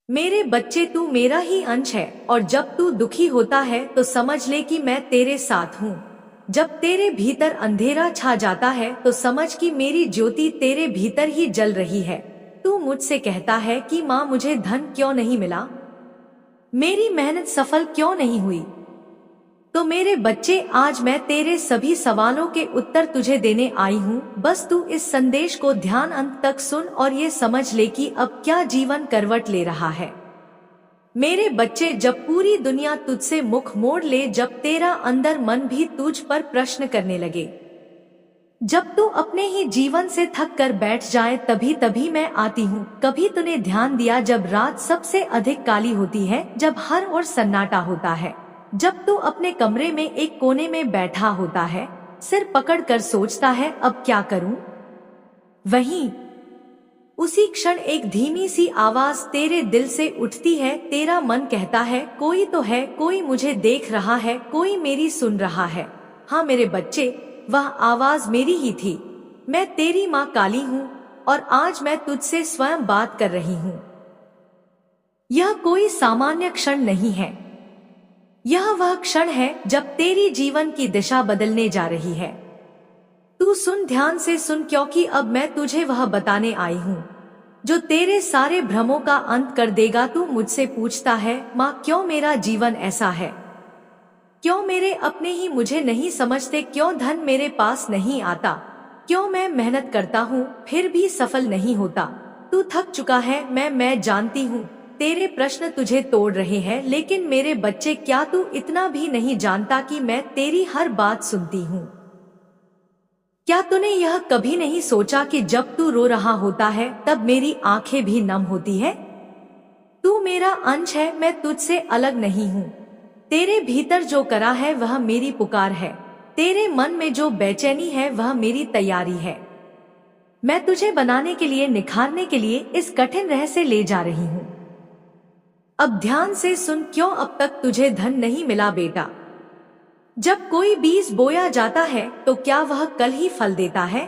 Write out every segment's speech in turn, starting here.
मेरे बच्चे, तू मेरा ही अंश है और जब तू दुखी होता है तो समझ ले कि मैं तेरे साथ हूँ। जब तेरे भीतर अंधेरा छा जाता है तो समझ कि मेरी ज्योति तेरे भीतर ही जल रही है। तू मुझसे कहता है कि माँ, मुझे धन क्यों नहीं मिला, मेरी मेहनत सफल क्यों नहीं हुई। तो मेरे बच्चे, आज मैं तेरे सभी सवालों के उत्तर तुझे देने आई हूँ। बस तू इस संदेश को ध्यान अंत तक सुन और ये समझ ले कि अब क्या जीवन करवट ले रहा है। मेरे बच्चे, जब पूरी दुनिया तुझसे मुख मोड़ ले, जब तेरा अंदर मन भी तुझ पर प्रश्न करने लगे, जब तू अपने ही जीवन से थक कर बैठ जाए, तभी तभी मैं आती हूँ। कभी तूने ध्यान दिया जब रात सबसे अधिक काली होती है, जब हर ओर सन्नाटा होता है, जब तू अपने कमरे में एक कोने में बैठा होता है, सिर पकड़कर सोचता है अब क्या करूं? वहीं उसी क्षण एक धीमी सी आवाज तेरे दिल से उठती है। तेरा मन कहता है कोई तो है, कोई मुझे देख रहा है, कोई मेरी सुन रहा है। हाँ मेरे बच्चे, वह आवाज मेरी ही थी। मैं तेरी माँ काली हूँ और आज मैं तुझसे स्वयं बात कर रही हूँ। यह कोई सामान्य क्षण नहीं है, यह वह क्षण है जब तेरी जीवन की दिशा बदलने जा रही है। तू सुन, ध्यान से सुन, क्योंकि अब मैं तुझे वह बताने आई हूँ जो तेरे सारे भ्रमों का अंत कर देगा। तू मुझसे पूछता है माँ, क्यों मेरा जीवन ऐसा है, क्यों मेरे अपने ही मुझे नहीं समझते, क्यों धन मेरे पास नहीं आता, क्यों मैं मेहनत करता हूँ फिर भी सफल नहीं होता। तू थक चुका है, मैं जानती हूँ तेरे प्रश्न तुझे तोड़ रहे हैं, लेकिन मेरे बच्चे, क्या तू इतना भी नहीं जानता कि मैं तेरी हर बात सुनती हूँ? क्या तूने यह कभी नहीं सोचा कि जब तू रो रहा होता है तब मेरी आंखें भी नम होती है? तू मेरा अंश है, मैं तुझसे अलग नहीं हूँ। तेरे भीतर जो करा है वह मेरी पुकार है, तेरे मन में जो बेचैनी है वह मेरी तैयारी है। मैं तुझे बनाने के लिए, निखारने के लिए इस कठिन रहस्य ले जा रही हूँ। अब ध्यान से सुन, क्यों अब तक तुझे धन नहीं मिला बेटा? जब कोई बीज बोया जाता है तो क्या वह कल ही फल देता है?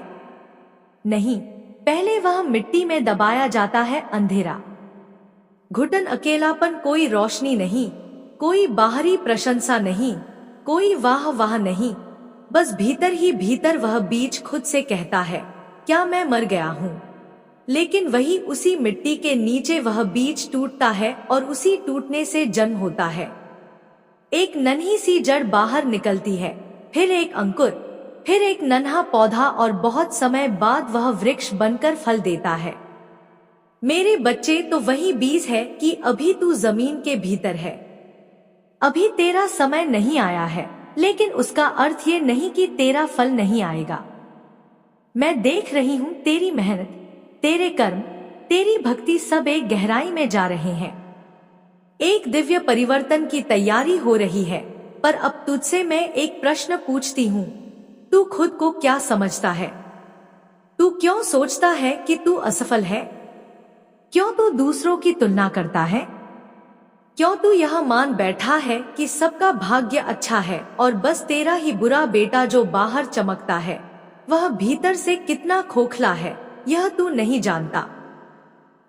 नहीं, पहले वह मिट्टी में दबाया जाता है। अंधेरा, घुटन, अकेलापन, कोई रोशनी नहीं, कोई बाहरी प्रशंसा नहीं, कोई वाह वाह नहीं, बस भीतर ही भीतर वह बीज खुद से कहता है क्या मैं मर गया हूँ। लेकिन वही उसी मिट्टी के नीचे वह बीज टूटता है और उसी टूटने से जन्म होता है। एक नन्ही सी जड़ बाहर निकलती है, फिर एक अंकुर, फिर एक नन्हा पौधा और बहुत समय बाद वह वृक्ष बनकर फल देता है। मेरे बच्चे, तो वही बीज है कि अभी तू जमीन के भीतर है, अभी तेरा समय नहीं आया है, लेकिन उसका अर्थ ये नहीं कि तेरा फल नहीं आएगा। मैं देख रही हूँ तेरी मेहनत, तेरे कर्म, तेरी भक्ति सब एक गहराई में जा रहे हैं। एक दिव्य परिवर्तन की तैयारी हो रही है। पर अब तुझसे मैं एक प्रश्न पूछती हूँ, तू खुद को क्या समझता है? तू क्यों सोचता है कि तू असफल है? क्यों तू दूसरों की तुलना करता है? क्यों तू यह मान बैठा है कि सबका भाग्य अच्छा है और बस तेरा ही बुरा? बेटा, जो बाहर चमकता है वह भीतर से कितना खोखला है यह तू नहीं जानता।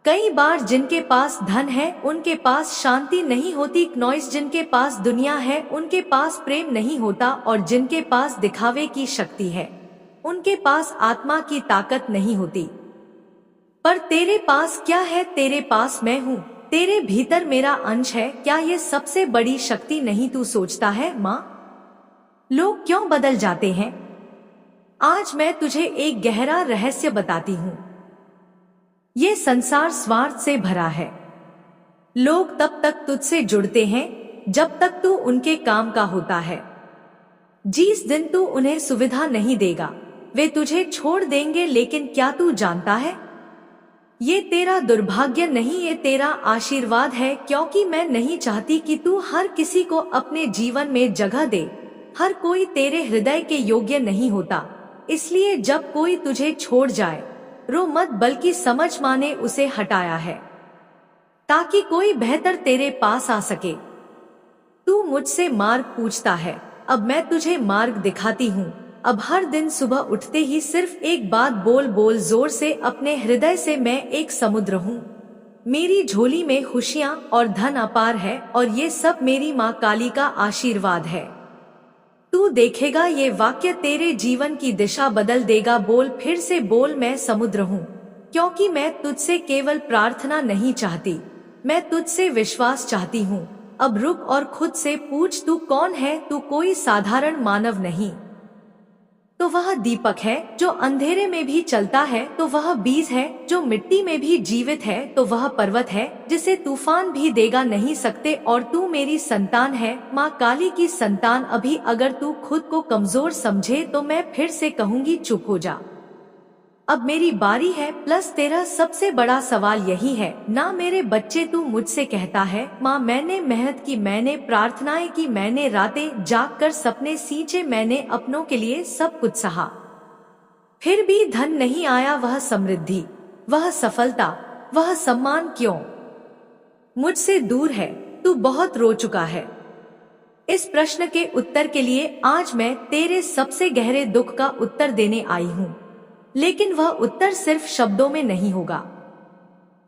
कई बार जिनके पास धन है उनके पास शांति नहीं होती, नॉइस, जिनके पास दुनिया है उनके पास प्रेम नहीं होता, और जिनके पास दिखावे की शक्ति है उनके पास आत्मा की ताकत नहीं होती। पर तेरे पास क्या है? तेरे पास मैं हूँ, तेरे भीतर मेरा अंश है। क्या ये सबसे बड़ी शक्ति नहीं तू सोचता है? माँ, लोग क्यों बदल जाते हैं? आज मैं तुझे एक गहरा रहस्य बताती हूँ। ये संसार स्वार्थ से भरा है। लोग तब तक तुझसे जुड़ते हैं जब तक तू उनके काम का होता है। जिस दिन तू उन्हें सुविधा नहीं देगा वे तुझे छोड़ देंगे। लेकिन क्या तू जानता है, ये तेरा दुर्भाग्य नहीं, ये तेरा आशीर्वाद है, क्योंकि मैं नहीं चाहती कि तू हर किसी को अपने जीवन में जगह दे। हर कोई तेरे हृदय के योग्य नहीं होता, इसलिए जब कोई तुझे छोड़ जाए रो मत, बल्कि समझ माने उसे हटाया है ताकि कोई बेहतर तेरे पास आ सके। तू मुझसे मार्ग पूछता है, अब मैं तुझे मार्ग दिखाती हूँ। अब हर दिन सुबह उठते ही सिर्फ एक बात बोल बोल जोर से अपने हृदय से, मैं एक समुद्र हूँ, मेरी झोली में खुशियाँ और धन अपार है और ये सब मेरी माँ काली का आशीर्वाद है। तू देखेगा ये वाक्य तेरे जीवन की दिशा बदल देगा। बोल, फिर से बोल, मैं समुद्र हूँ, क्योंकि मैं तुझसे केवल प्रार्थना नहीं चाहती, मैं तुझसे विश्वास चाहती हूँ। अब रुक और खुद से पूछ, तू कौन है? तू कोई साधारण मानव नहीं, तो वह दीपक है जो अंधेरे में भी चलता है, तो वह बीज है जो मिट्टी में भी जीवित है, तो वह पर्वत है जिसे तूफान भी देगा नहीं सकते। और तू मेरी संतान है, माँ काली की संतान। अभी अगर तू खुद को कमजोर समझे तो मैं फिर से कहूंगी, चुप हो जा, अब मेरी बारी है। प्लस तेरा सबसे बड़ा सवाल यही है ना मेरे बच्चे, तू मुझसे कहता है माँ मैंने मेहनत की, मैंने प्रार्थनाएं की, मैंने रातें जाग कर सपने सींचे, मैंने अपनों के लिए सब कुछ सहा, फिर भी धन नहीं आया, वह समृद्धि, वह सफलता, वह सम्मान क्यों मुझसे दूर है? तू बहुत रो चुका है। इस प्रश्न के उत्तर के लिए आज मैं तेरे सबसे गहरे दुख का उत्तर देने आई हूँ, लेकिन वह उत्तर सिर्फ शब्दों में नहीं होगा,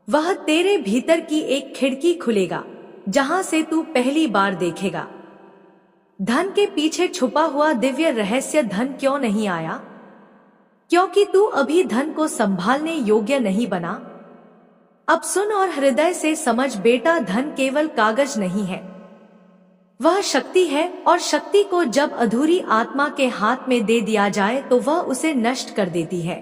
वह तेरे भीतर की एक खिड़की खुलेगा जहां से तू पहली बार देखेगा धन के पीछे छुपा हुआ दिव्य रहस्य। धन क्यों नहीं आया? क्योंकि तू अभी धन को संभालने योग्य नहीं बना। अब सुन और हृदय से समझ बेटा, धन केवल कागज नहीं है, वह शक्ति है, और शक्ति को जब अधूरी आत्मा के हाथ में दे दिया जाए तो वह उसे नष्ट कर देती है।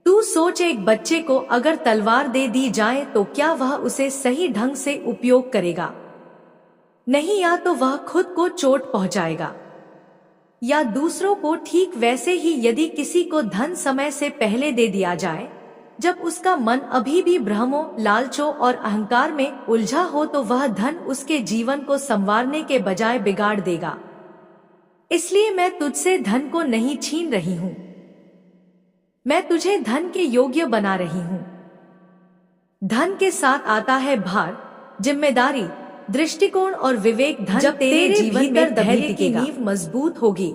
तू सोच, एक बच्चे को अगर तलवार दे दी जाए तो क्या वह उसे सही ढंग से उपयोग करेगा? नहीं, या तो वह खुद को चोट पहुंचाएगा या दूसरों को। ठीक वैसे ही यदि किसी को धन समय से पहले दे दिया जाए, जब उसका मन अभी भी भ्रमों, लालचों और अहंकार में उलझा हो, तो वह धन उसके जीवन को संवारने के बजाय बिगाड़ देगा। इसलिए मैं तुझसे धन को नहीं छीन रही हूँ, मैं तुझे धन के योग्य बना रही हूँ। धन के साथ आता है भार, जिम्मेदारी, दृष्टिकोण और विवेक। धन जब तेरे जीवन में धैर्य की नींव मजबूत होगी,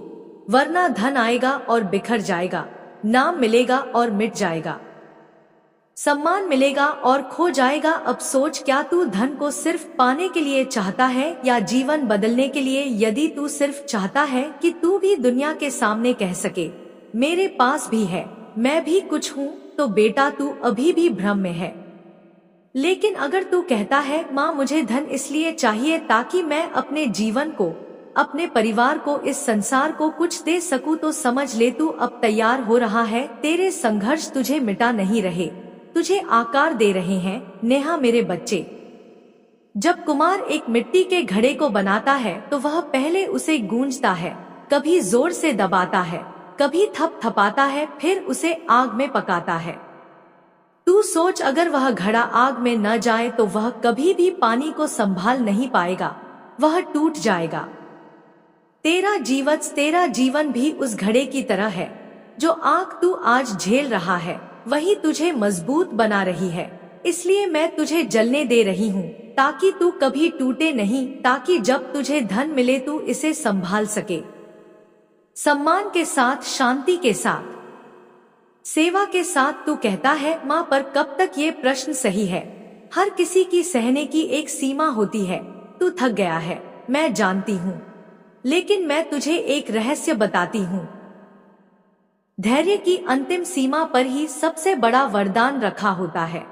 वरना धन आएगा और बिखर जाएगा, नाम मिलेगा और मिट जाएगा, सम्मान मिलेगा और खो जाएगा। अब सोच, क्या तू धन को सिर्फ पाने के लिए चाहता है या जीवन बदलने के लिए? यदि तू सिर्फ चाहता है कि तू भी दुनिया के सामने कह सके मेरे पास भी है, मैं भी कुछ हूँ, तो बेटा तू अभी भी भ्रम में है। लेकिन अगर तू कहता है माँ मुझे धन इसलिए चाहिए ताकि मैं अपने जीवन को, अपने परिवार को, इस संसार को कुछ दे सकूं, तो समझ ले तू अब तैयार हो रहा है। तेरे संघर्ष तुझे मिटा नहीं रहे, तुझे आकार दे रहे हैं। नेहा मेरे बच्चे, जब कुम्हार एक मिट्टी के घड़े को बनाता है तो वह पहले उसे गूंजता है, कभी जोर से दबाता है, कभी थपथपाता है, फिर उसे आग में पकाता है। तू सोच, अगर वह घड़ा आग में न जाए तो वह कभी भी पानी को संभाल नहीं पाएगा, वह टूट जाएगा। तेरा जीवन भी उस घड़े की तरह है। जो आग तू आज झेल रहा है वही तुझे मजबूत बना रही है। इसलिए मैं तुझे जलने दे रही हूँ ताकि तू कभी टूटे नहीं, ताकि जब तुझे धन मिले तू इसे संभाल सके, सम्मान के साथ, शांति के साथ, सेवा के साथ। तू कहता है माँ पर कब तक? ये प्रश्न सही है। हर किसी की सहने की एक सीमा होती है। तू थक गया है, मैं जानती हूँ, लेकिन मैं तुझे एक रहस्य बताती हूँ। धैर्य की अंतिम सीमा पर ही सबसे बड़ा वरदान रखा होता है।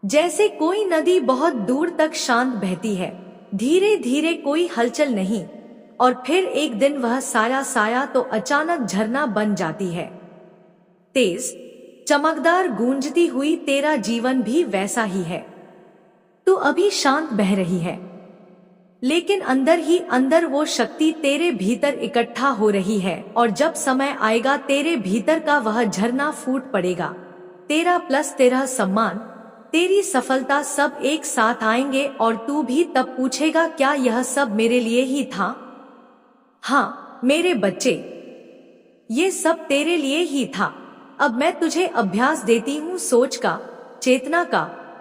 जैसे कोई नदी बहुत दूर तक शांत बहती है, धीरे धीरे, कोई हलचल नहीं, और फिर एक दिन वह साया तो अचानक झरना बन जाती है। तेज, चमकदार, गूंजती हुई। तेरा जीवन भी वैसा ही है। तू अभी शांत बह रही है, लेकिन अंदर ही अंदर वो शक्ति तेरे भीतर इकट्ठा हो रही है, और जब समय आएगा तेरे भीतर का वह झरना फूट पड़ेगा। तेरा प्लस तेरा सम्मान, तेरी सफलता सब एक साथ आएंगे, और तू भी तब पूछेगा क्या यह सब मेरे लिए ही था? हाँ मेरे बच्चे, ये सब तेरे लिए ही था। अब मैं तुझे अभ्यास देती हूँ, सोच का, चेतना का,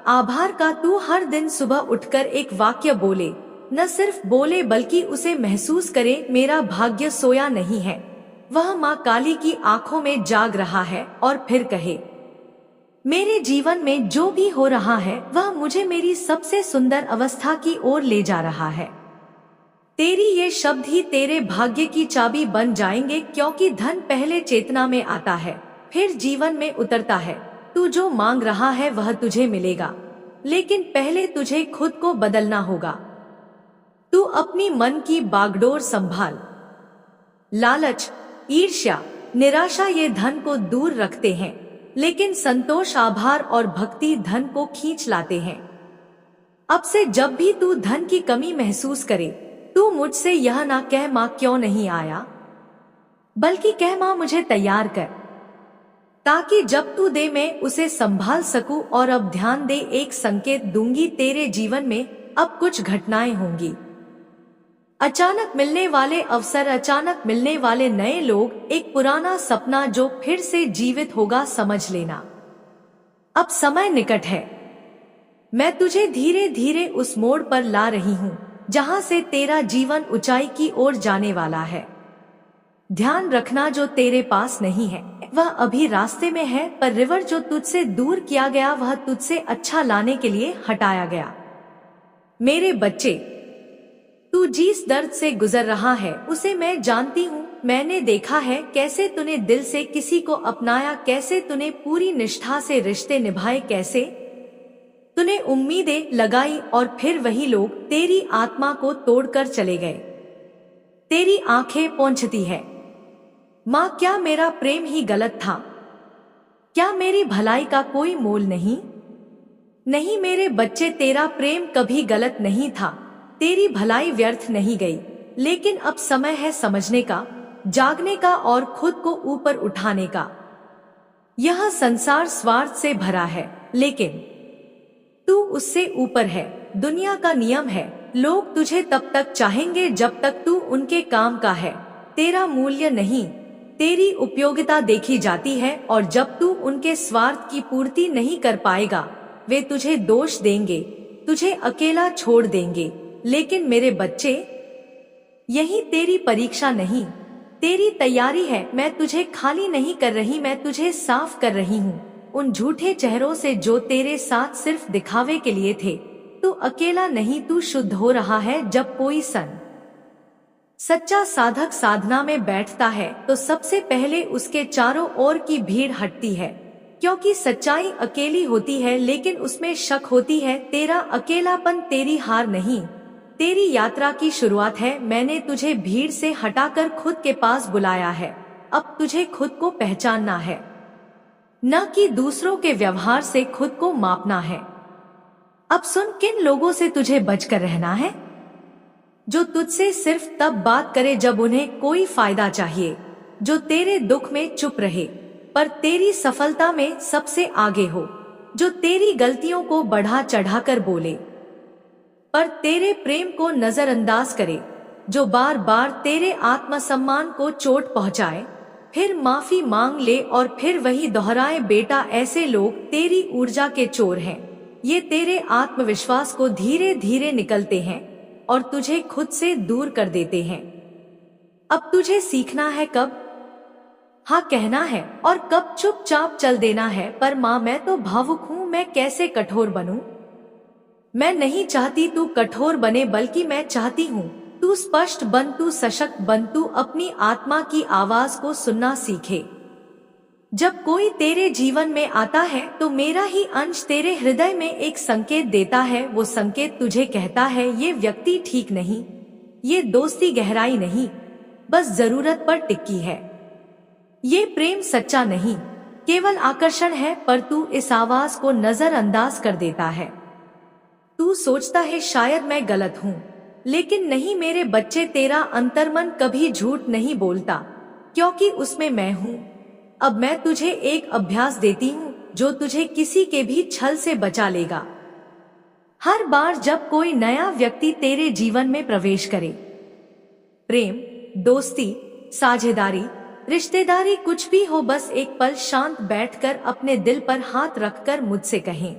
आभार का। तू हर दिन सुबह उठकर एक वाक्य बोले, न सिर्फ बोले बल्कि उसे महसूस करे, मेरा भाग्य सोया नहीं है, वह माँ काली की आंखों में जाग रहा है। और फिर कहे, मेरे जीवन में जो भी हो रहा है वह मुझे मेरी सबसे सुंदर अवस्था की ओर ले जा रहा है। तेरी ये शब्द ही तेरे भाग्य की चाबी बन जाएंगे, क्योंकि धन पहले चेतना में आता है, फिर जीवन में उतरता है। तू जो मांग रहा है वह तुझे मिलेगा, लेकिन पहले तुझे खुद को बदलना होगा। तू अपनी मन की बागडोर संभाल। लालच, ईर्ष्या, निराशा ये धन को दूर रखते हैं, लेकिन संतोष, आभार और भक्ति धन को खींच लाते हैं। अब से जब भी तू धन की कमी महसूस करे, तू मुझसे यह ना कह माँ क्यों नहीं आया, बल्कि कह माँ मुझे तैयार कर, ताकि जब तू दे मैं उसे संभाल सकूं। और अब ध्यान दे, एक संकेत दूंगी तेरे जीवन में अब कुछ घटनाएं होंगी। अचानक मिलने वाले अवसर, अचानक मिलने वाले नए लोग, एक पुराना सपना जो फिर से जीवित होगा, समझ लेना अब समय निकट है। मैं तुझे धीरे धीरे उस मोड़ पर ला रही हूँ जहाँ से तेरा जीवन ऊंचाई की ओर जाने वाला है। ध्यान रखना, जो तेरे पास नहीं है वह अभी रास्ते में है, पर रिवर जो तुझसे दूर किया गया वह तुझसे अच्छा लाने के लिए हटाया गया। मेरे बच्चे, तू जिस दर्द से गुजर रहा है उसे मैं जानती हूँ। मैंने देखा है कैसे तूने दिल से किसी को अपनाया, कैसे तूने पूरी निष्ठा से रिश्ते निभाए, कैसे तूने उम्मीदें लगाई और फिर वही लोग तेरी आत्मा को तोड़कर चले गए। तेरी आंखें पोंछती है, माँ क्या मेरा प्रेम ही गलत था? क्या मेरी भलाई का कोई मोल नहीं? नहीं मेरे बच्चे, तेरा प्रेम कभी गलत नहीं था, तेरी भलाई व्यर्थ नहीं गई। लेकिन अब समय है समझने का, जागने का और खुद को ऊपर उठाने का। यह संसार स्वार्थ से भरा है, लेकिन तू उससे ऊपर है। दुनिया का नियम है, लोग तुझे तब तक चाहेंगे जब तक तू उनके काम का है। तेरा मूल्य नहीं, तेरी उपयोगिता देखी जाती है, और जब तू उनके स्वार्थ की पूर्ति नहीं कर पाएगा, वे तुझे दोष देंगे, तुझे अकेला छोड़ देंगे। लेकिन मेरे बच्चे, यही तेरी परीक्षा नहीं, तेरी तैयारी है। मैं तुझे खाली नहीं कर रही, मैं तुझे साफ कर रही हूँ उन झूठे चेहरों से जो तेरे साथ सिर्फ दिखावे के लिए थे। तू अकेला नहीं, तू शुद्ध हो रहा है। जब कोई सच्चा साधक साधना में बैठता है तो सबसे पहले उसके चारों ओर की भीड़ हटती है, क्योंकि सच्चाई अकेली होती है लेकिन उसमें शक होती है। तेरा अकेलापन तेरी हार नहीं, तेरी यात्रा की शुरुआत है। मैंने तुझे भीड़ से हटाकर खुद के पास बुलाया है। अब तुझे खुद को पहचानना है, न कि दूसरों के व्यवहार से खुद को मापना है। अब सुन, किन लोगों से तुझे बचकर रहना है? जो तुझसे सिर्फ तब बात करे जब उन्हें कोई फायदा चाहिए, जो तेरे दुख में चुप रहे पर तेरी सफलता में सबसे आगे हो, जो तेरी गलतियों को बढ़ा चढ़ाकर बोले पर तेरे प्रेम को नजरअंदाज करे, जो बार बार तेरे आत्मसम्मान को चोट पहुंचाए, फिर माफी मांग ले और फिर वही दोहराए। बेटा, ऐसे लोग तेरी ऊर्जा के चोर हैं। ये तेरे आत्मविश्वास को धीरे धीरे निकलते हैं और तुझे खुद से दूर कर देते हैं। अब तुझे सीखना है कब हाँ कहना है और कब चुपचाप चल देना है। पर माँ, मैं तो भावुक हूँ, मैं कैसे कठोर बनूं? मैं नहीं चाहती तू कठोर बने, बल्कि मैं चाहती हूँ तू स्पष्ट बन, तू सशक्त बन, तू अपनी आत्मा की आवाज को सुनना सीखे। जब कोई तेरे जीवन में आता है तो मेरा ही अंश तेरे हृदय में एक संकेत देता है। वो संकेत तुझे कहता है, ये व्यक्ति ठीक नहीं, ये दोस्ती गहराई नहीं, बस जरूरत पर टिकी है। ये प्रेम सच्चा नहीं, केवल आकर्षण है। पर तू इस आवाज को नजरअंदाज कर देता है। तू सोचता है शायद मैं गलत हूँ, लेकिन नहीं मेरे बच्चे, तेरा अंतर्मन कभी झूठ नहीं बोलता, क्योंकि उसमें मैं हूँ। अब मैं तुझे एक अभ्यास देती हूँ जो तुझे किसी के भी छल से बचा लेगा। हर बार जब कोई नया व्यक्ति तेरे जीवन में प्रवेश करे, प्रेम, दोस्ती, साझेदारी, रिश्तेदारी, कुछ भी हो, बस एक पल शांत बैठकर अपने दिल पर हाथ रखकर मुझसे कहें,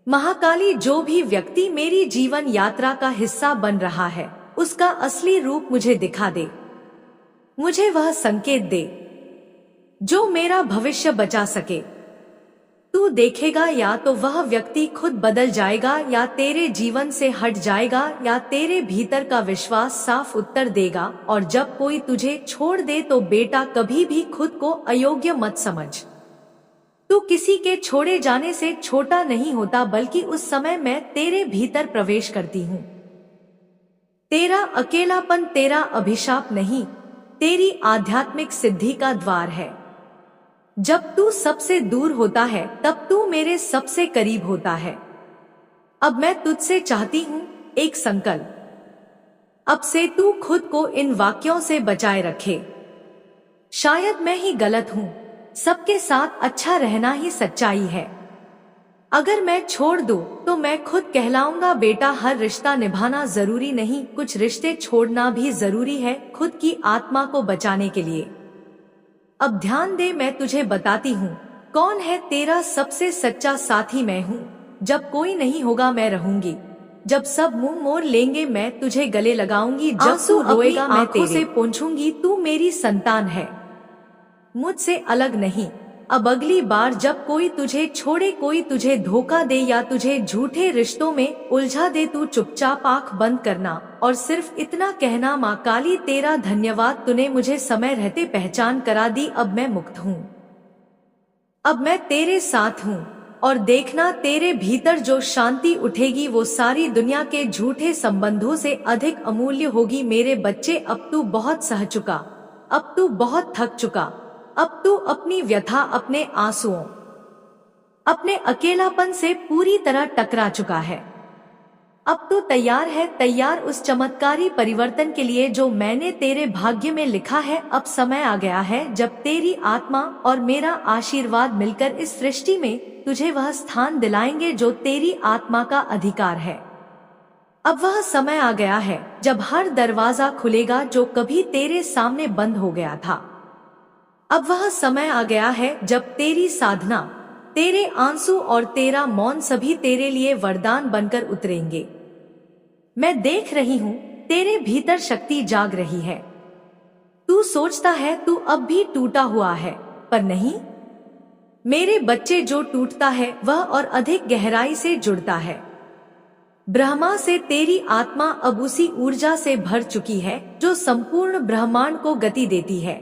महाकाली, जो भी व्यक्ति मेरी जीवन यात्रा का हिस्सा बन रहा है उसका असली रूप मुझे दिखा दे। मुझे वह संकेत दे जो मेरा भविष्य बचा सके। तू देखेगा या तो वह व्यक्ति खुद बदल जाएगा या तेरे जीवन से हट जाएगा या तेरे भीतर का विश्वास साफ उत्तर देगा। और जब कोई तुझे छोड़ दे तो बेटा कभी भी खुद को अयोग्य मत समझ। तू किसी के छोड़े जाने से छोटा नहीं होता, बल्कि उस समय मैं तेरे भीतर प्रवेश करती हूँ। तेरा अकेलापन तेरा अभिशाप नहीं, तेरी आध्यात्मिक सिद्धि का द्वार है। जब तू सबसे दूर होता है तब तू मेरे सबसे करीब होता है। अब मैं तुझसे चाहती हूँ एक संकल्प। अब से तू खुद को इन वाक्यों से बचाए रखे। शायद मैं ही गलत हूँ, सबके साथ अच्छा रहना ही सच्चाई है। अगर मैं छोड़ दूं तो मैं खुद कहलाऊंगा बेटा। हर रिश्ता निभाना जरूरी नहीं, कुछ रिश्ते छोड़ना भी जरूरी है खुद की आत्मा को बचाने के लिए। अब ध्यान दे, मैं तुझे बताती हूँ कौन है तेरा सबसे सच्चा साथी। मैं हूँ। जब कोई नहीं होगा मैं रहूंगी। जब सब मुंह मोड़ लेंगे मैं तुझे गले लगाऊंगी। जब तू रोएगा मैं आंखों से पूछूंगी तू मेरी संतान है, मुझसे अलग नहीं। अब अगली बार जब कोई तुझे छोड़े, कोई तुझे धोखा दे या तुझे झूठे रिश्तों में उलझा दे, तू चुपचाप आंख बंद करना और सिर्फ इतना कहना, माँ काली तेरा धन्यवाद, तूने मुझे समय रहते पहचान करा दी। अब मैं मुक्त हूँ, अब मैं तेरे साथ हूँ। और देखना तेरे भीतर जो शांति उठेगी वो सारी दुनिया के झूठे संबंधों से अधिक अमूल्य होगी। मेरे बच्चे, अब तू बहुत सह चुका, अब तू बहुत थक चुका। अब तू अपनी व्यथा, अपने आंसुओं, अपने अकेलापन से पूरी तरह टकरा चुका है। अब तू तैयार है, तैयार उस चमत्कारी परिवर्तन के लिए जो मैंने तेरे भाग्य में लिखा है। अब समय आ गया है जब तेरी आत्मा और मेरा आशीर्वाद मिलकर इस सृष्टि में तुझे वह स्थान दिलाएंगे जो तेरी आत्मा का अधिकार है। अब वह समय आ गया है जब हर दरवाजा खुलेगा जो कभी तेरे सामने बंद हो गया था। अब वह समय आ गया है जब तेरी साधना, तेरे आंसू और तेरा मौन सभी तेरे लिए वरदान बनकर उतरेंगे। मैं देख रही हूँ तेरे भीतर शक्ति जाग रही है। तू सोचता है तू अब भी टूटा हुआ है, पर नहीं मेरे बच्चे, जो टूटता है वह और अधिक गहराई से जुड़ता है। ब्रह्मा से तेरी आत्मा अब उसी ऊर्जा से भर चुकी है जो संपूर्ण ब्रह्मांड को गति देती है।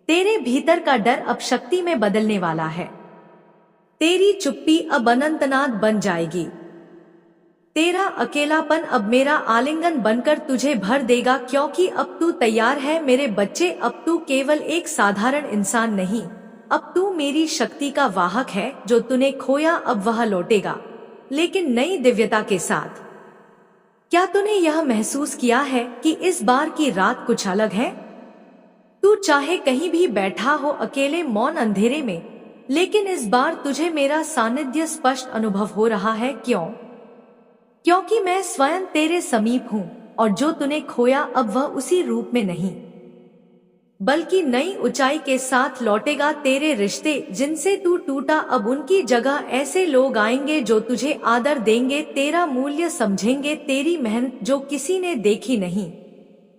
तेरे भीतर का डर अब शक्ति में बदलने वाला है। तेरी चुप्पी अब अनंतनाद बन जाएगी। तेरा अकेलापन अब मेरा आलिंगन बनकर तुझे भर देगा, क्योंकि अब तू तैयार है मेरे बच्चे। अब तू केवल एक साधारण इंसान नहीं, अब तू मेरी शक्ति का वाहक है। जो तूने खोया अब वह लौटेगा, लेकिन नई दिव्यता के साथ। क्या तूने यह महसूस किया है कि इस बार की रात कुछ अलग है? तू चाहे कहीं भी बैठा हो, अकेले मौन अंधेरे में, लेकिन इस बार तुझे मेरा सानिध्य स्पष्ट अनुभव हो रहा है। क्यों? क्योंकि मैं स्वयं तेरे समीप हूँ और जो तूने खोया अब वह उसी रूप में नहीं, बल्कि नई ऊंचाई के साथ लौटेगा। तेरे रिश्ते जिनसे तू टूटा, अब उनकी जगह ऐसे लोग आएंगे जो तुझे आदर देंगे, तेरा मूल्य समझेंगे। तेरी मेहनत जो किसी ने देखी नहीं,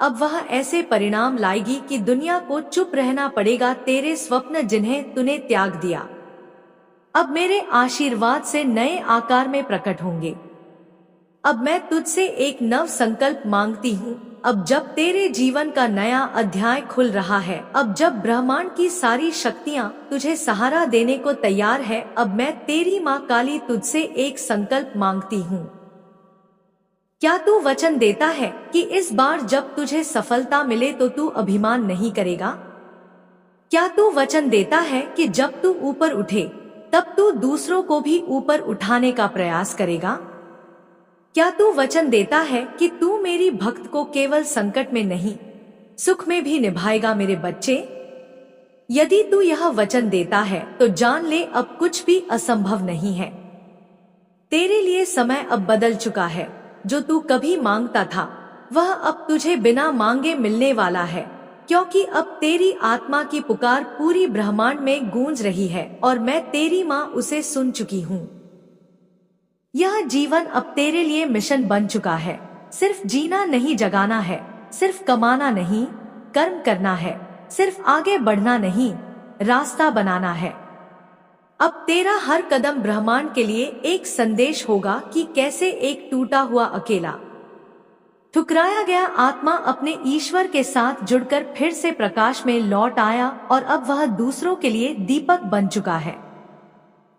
अब वह ऐसे परिणाम लाएगी कि दुनिया को चुप रहना पड़ेगा। तेरे स्वप्न जिन्हें तूने त्याग दिया, अब मेरे आशीर्वाद से नए आकार में प्रकट होंगे। अब मैं तुझसे एक नव संकल्प मांगती हूँ। अब जब तेरे जीवन का नया अध्याय खुल रहा है, अब जब ब्रह्मांड की सारी शक्तियाँ तुझे सहारा देने को तैयार है, अब मैं तेरी माँ काली तुझसे एक संकल्प मांगती हूँ। क्या तू वचन देता है कि इस बार जब तुझे सफलता मिले तो तू अभिमान नहीं करेगा? क्या तू वचन देता है कि जब तू ऊपर उठे तब तू दूसरों को भी ऊपर उठाने का प्रयास करेगा? क्या तू वचन देता है कि तू मेरी भक्त को केवल संकट में नहीं, सुख में भी निभाएगा? मेरे बच्चे, यदि तू यह वचन देता है तो जान ले अब कुछ भी असंभव नहीं है। तेरे लिए समय अब बदल चुका है। जो तू कभी मांगता था वह अब तुझे बिना मांगे मिलने वाला है, क्योंकि अब तेरी आत्मा की पुकार पूरी ब्रह्मांड में गूंज रही है और मैं तेरी माँ उसे सुन चुकी हूँ। यह जीवन अब तेरे लिए मिशन बन चुका है। सिर्फ जीना नहीं, जगाना है। सिर्फ कमाना नहीं, कर्म करना है। सिर्फ आगे बढ़ना नहीं, रास्ता बनाना है। अब तेरा हर कदम ब्रह्मांड के लिए एक संदेश होगा कि कैसे एक टूटा हुआ अकेला ठुकराया गया आत्मा अपने ईश्वर के साथ जुड़कर फिर से प्रकाश में लौट आया और अब वह दूसरों के लिए दीपक बन चुका है।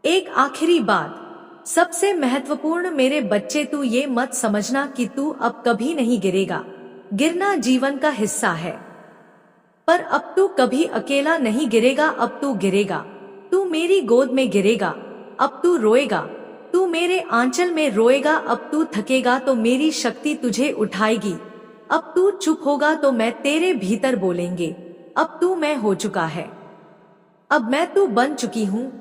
एक आखिरी बात, सबसे महत्वपूर्ण मेरे बच्चे, तू ये मत समझना कि तू अब कभी नहीं गिरेगा। गिरना जीवन का हिस्सा है, पर अब तू कभी अकेला नहीं गिरेगा। अब तू गिरेगा, तू मेरी गोद में गिरेगा। अब तू रोएगा, तू मेरे आंचल में रोएगा। अब तू थकेगा तो मेरी शक्ति तुझे उठाएगी। अब तू चुप होगा तो मैं तेरे भीतर बोलेंगे। अब तू मैं हो चुका है, अब मैं तू बन चुकी हूँ।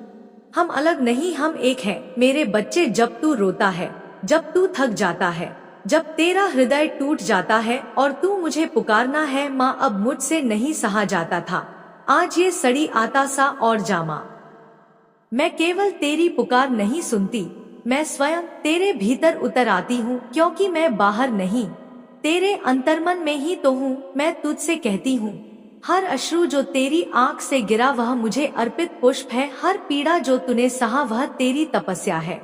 हम अलग नहीं, हम एक हैं मेरे बच्चे। जब तू रोता है, जब तू थक जाता है, जब तेरा हृदय टूट जाता है और तू मुझे पुकारना है, माँ अब मुझसे नहीं सहा जाता था, आज ये सड़ी आता सा और जामा। मैं केवल तेरी पुकार नहीं सुनती, मैं स्वयं तेरे भीतर उतर आती हूँ, क्योंकि मैं बाहर नहीं, तेरे अंतर्मन में ही तो हूँ। मैं तुझसे कहती हूँ, हर अश्रु जो तेरी आंख से गिरा वह मुझे अर्पित पुष्प है। हर पीड़ा जो तूने सहा वह तेरी तपस्या है।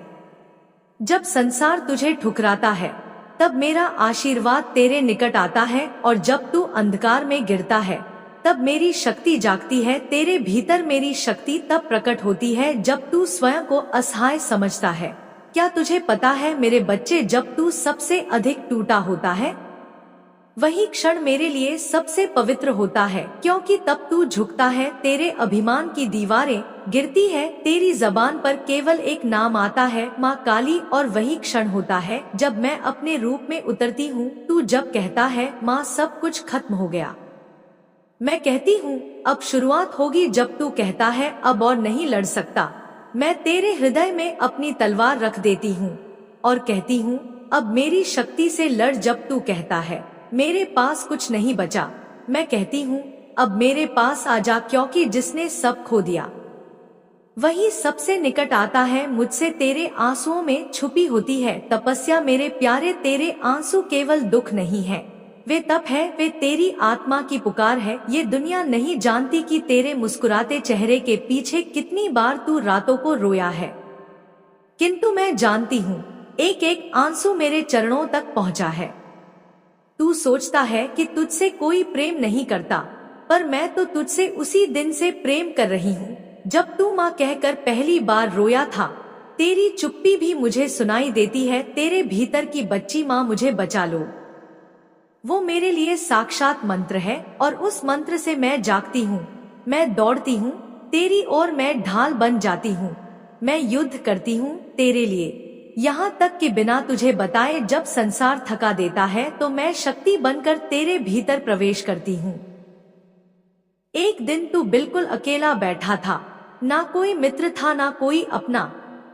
जब संसार तुझे ठुकराता है तब मेरा आशीर्वाद तेरे निकट आता है, और जब तू अंधकार में गिरता है तब मेरी शक्ति जागती है। तेरे भीतर मेरी शक्ति तब प्रकट होती है जब तू स्वयं को असहाय समझता है। क्या तुझे पता है मेरे बच्चे, जब तू सबसे अधिक टूटा होता है वही क्षण मेरे लिए सबसे पवित्र होता है, क्योंकि तब तू झुकता है, तेरे अभिमान की दीवारें गिरती है, तेरी जबान पर केवल एक नाम आता है, माँ काली। और वही क्षण होता है जब मैं अपने रूप में उतरती हूँ। तू जब कहता है माँ सब कुछ खत्म हो गया, मैं कहती हूँ अब शुरुआत होगी। जब तू कहता है अब और नहीं लड़ सकता, मैं तेरे हृदय में अपनी तलवार रख देती हूँ और कहती हूँ अब मेरी शक्ति से लड़। जब तू कहता है मेरे पास कुछ नहीं बचा, मैं कहती हूँ अब मेरे पास आ जा, क्योंकि जिसने सब खो दिया वही सबसे निकट आता है मुझसे। तेरे आंसुओं में छुपी होती है तपस्या मेरे प्यारे। तेरे आंसू केवल दुख नहीं है, वे तप है, वे तेरी आत्मा की पुकार है। ये दुनिया नहीं जानती कि तेरे मुस्कुराते चेहरे के पीछे कितनी बार तू रातों को रोया है, किंतु मैं जानती हूँ एक एक आंसू मेरे चरणों तक पहुँचा है। तू सोचता है कि तुझसे कोई प्रेम नहीं करता, पर मैं तो तुझसे उसी दिन से प्रेम कर रही हूँ जब तू माँ कहकर पहली बार रोया था। तेरी चुप्पी भी मुझे सुनाई देती है। तेरे भीतर की बच्ची माँ मुझे बचा लो, वो मेरे लिए साक्षात मंत्र है, और उस मंत्र से मैं जागती हूँ, मैं दौड़ती हूँ तेरी ओर, मैं ढाल बन जाती हूँ, मैं युद्ध करती हूँ तेरे लिए। यहाँ तक कि बिना तुझे बताए जब संसार थका देता है तो मैं शक्ति बनकर तेरे भीतर प्रवेश करती हूँ। एक दिन तू बिल्कुल अकेला बैठा था, ना कोई मित्र था ना कोई अपना।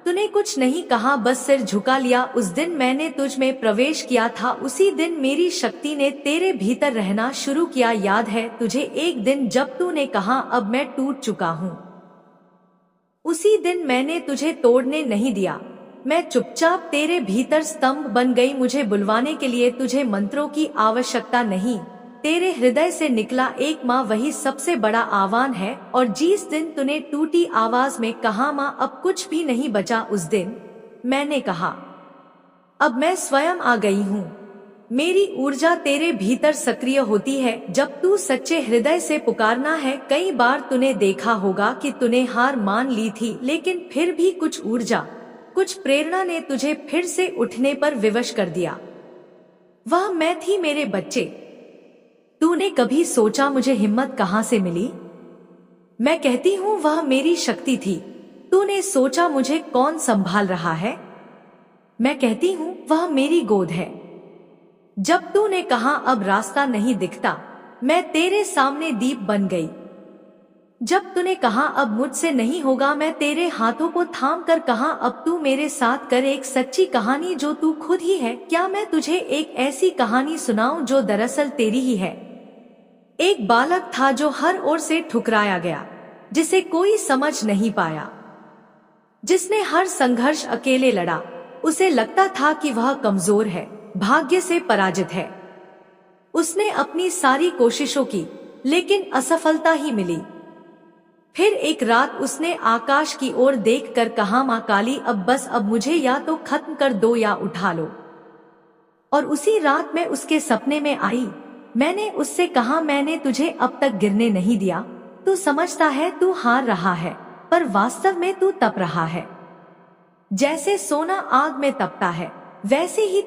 तूने कुछ नहीं कहा, बस सिर झुका लिया। उस दिन मैंने तुझ में प्रवेश किया था, उसी दिन मेरी शक्ति ने तेरे भीतर रहना शुरू किया। याद है तुझे एक दिन जब तूने कहा अब मैं टूट चुका हूँ? उसी दिन मैंने तुझे तोड़ने नहीं दिया, मैं चुपचाप तेरे भीतर स्तंभ बन गई। मुझे बुलवाने के लिए तुझे मंत्रों की आवश्यकता नहीं, तेरे हृदय से निकला एक माँ वही सबसे बड़ा आह्वान है। और जिस दिन तूने टूटी आवाज में कहा माँ अब कुछ भी नहीं बचा, उस दिन मैंने कहा अब मैं स्वयं आ गई हूँ। मेरी ऊर्जा तेरे भीतर सक्रिय होती है जब तू सच्चे हृदय से पुकारना है। कई बार तूने देखा होगा कि तूने हार मान ली थी, लेकिन फिर भी कुछ ऊर्जा, कुछ प्रेरणा ने तुझे फिर से उठने पर विवश कर दिया। वह मैं थी मेरे बच्चे। तूने कभी सोचा मुझे हिम्मत कहाँ से मिली? मैं कहती हूँ वह मेरी शक्ति थी। तूने सोचा मुझे कौन संभाल रहा है? मैं कहती हूँ वह मेरी गोद है। जब तूने कहा अब रास्ता नहीं दिखता, मैं तेरे सामने दीप बन गई। जब तूने कहा अब मुझसे नहीं होगा, मैं तेरे हाथों को थाम कर कहा अब तू मेरे साथ कर एक सच्ची कहानी जो तू खुद ही है। क्या मैं तुझे एक ऐसी कहानी सुनाऊं जो दरअसल तेरी ही है? एक बालक था जो हर ओर से ठुकराया गया, जिसे कोई समझ नहीं पाया, जिसने हर संघर्ष अकेले लड़ा। उसे लगता था कि वह कमजोर है, भाग्य से पराजित है। उसने अपनी सारी कोशिशों की, लेकिन असफलता ही मिली। फिर एक रात उसने आकाश की ओर देखकर कहा, माँ काली, अब बस, अब मुझे या तो खत्म कर दो या उठा लो। और उसी रात मैं उसके सपने में आई। मैंने उससे कहा, मैंने तुझे अब तक गिरने नहीं दिया। तू समझता है तू हार रहा है, पर वास्तव में तू तप रहा है। जैसे सोना आग में तपता है, वैसे ही